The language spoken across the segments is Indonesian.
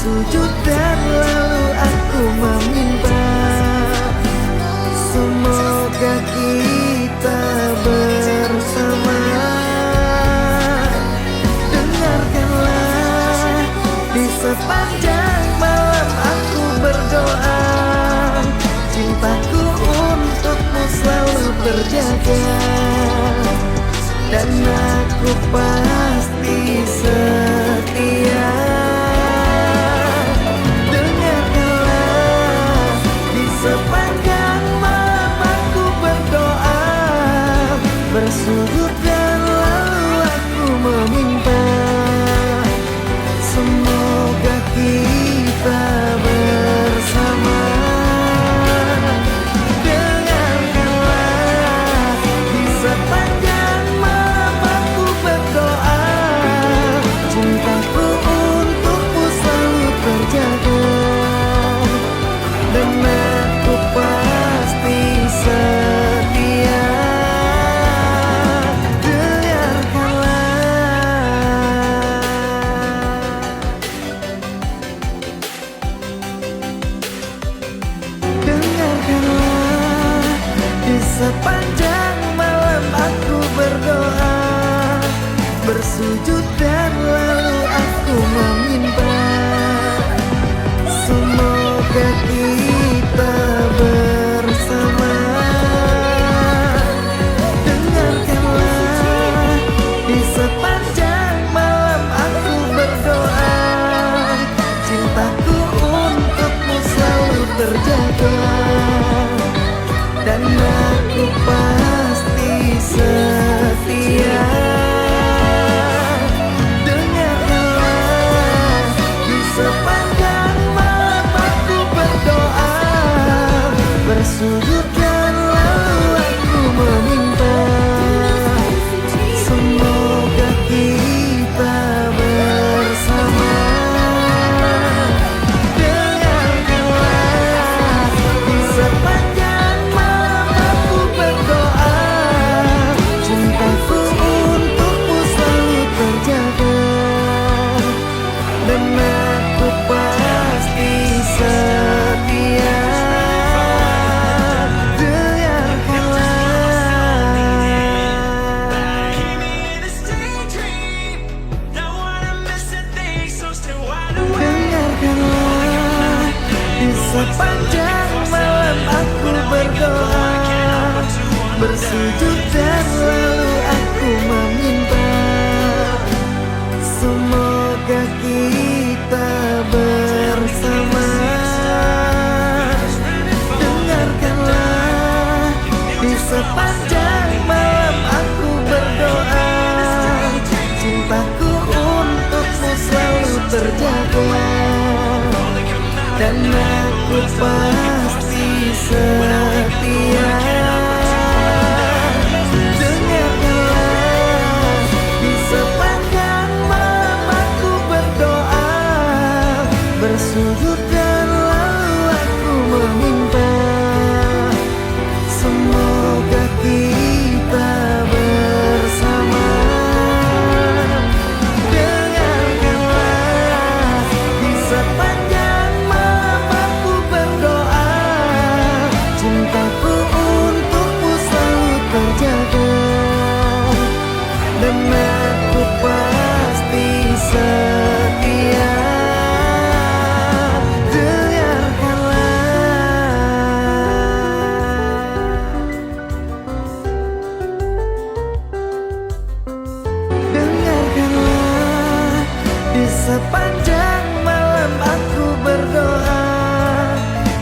bersujud dan lalu aku meminta, semoga kita bersama. Dengarkanlah, di sepanjang malam aku berdoa, cintaku untukmu selalu terjaga, dan aku pasti setia. Dengarkanlah, di sepanjang malam aku berdoa, bersujud dan lalu aku meminta, semoga kita bersama. Dengarkanlah, di sepanjang malam aku berdoa, cintaku untukmu selalu terjaga, dan aku pasti setia. Dengarkanlah, di sepanjang malam aku berdoa, bersujud dan lalu aku meminta, semoga kita bersama. Dengarkanlah, di sepanjang malam aku berdoa, cintaku untukmu selalu terjaga, dan aku pasti setia. Dengarkanlah, di sepanjang malam aku berdoa, bersujud dan lalu aku meminta, semoga kita bersama. Dengarkanlah, di sepanjang malam aku berdoa, cintaku untukmu selalu terjaga, dan aku pasti setia. Dengarkanlah, di sepanjang malam aku berdoa, bersujud dan lalu aku meminta, semoga kita bersama. Dengarkanlah, di sepanjang malam aku berdoa, cintaku untukmu selalu terjaga, dan aku pasti setia. Dengarkanlah, di sepanjang malam aku berdoa, bersujud dan lalu aku meminta, semoga kita bersama. Dengarkanlah, di sepanjang malam aku berdoa, cintaku untukmu selalu terjaga, dan aku pasti setia. Dengarkanlah, di sepanjang malam aku berdoa,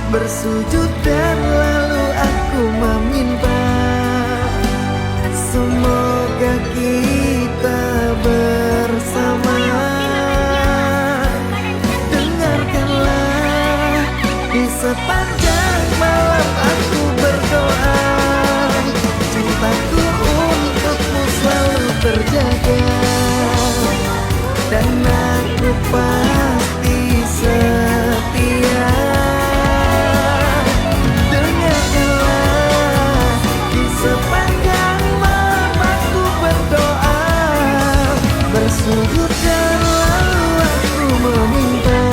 bersujud dan lalu aku meminta, semoga kita bersama. Dengarkanlah, di sepanjang malam aku berdoa, cintaku untukmu selalu terjaga, dan aku pasti setia. Dengarkanlah, di sepanjang malam aku berdoa, bersujud dan lalu aku meminta,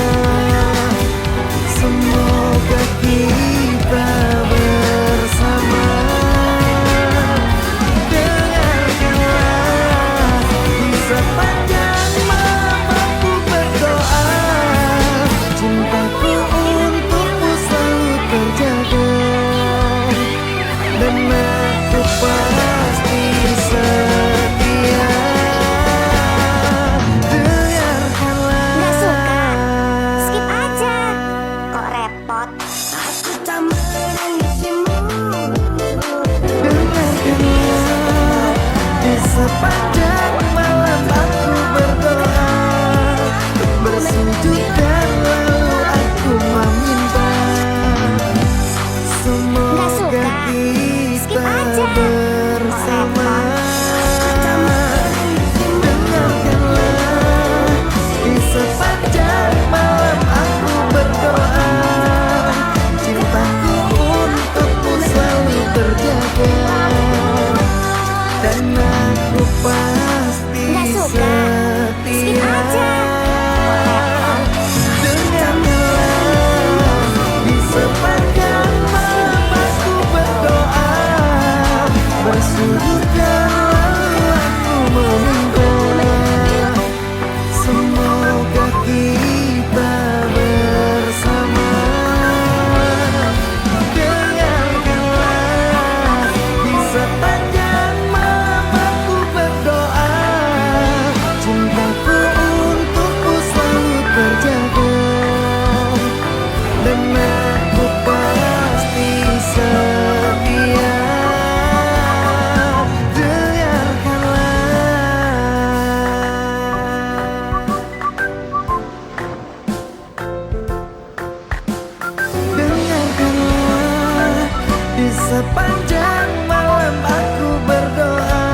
Sepanjang malam aku berdoa,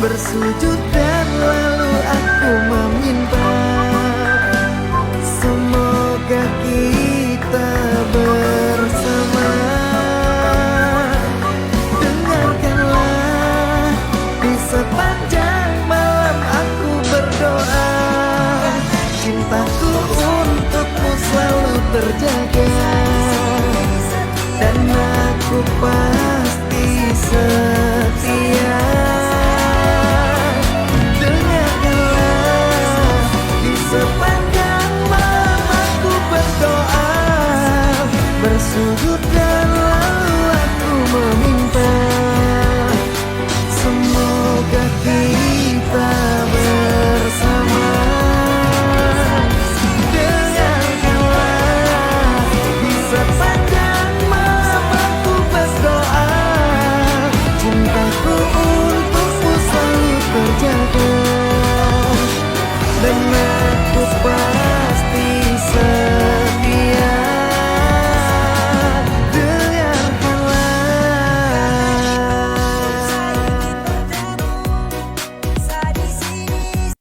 bersujud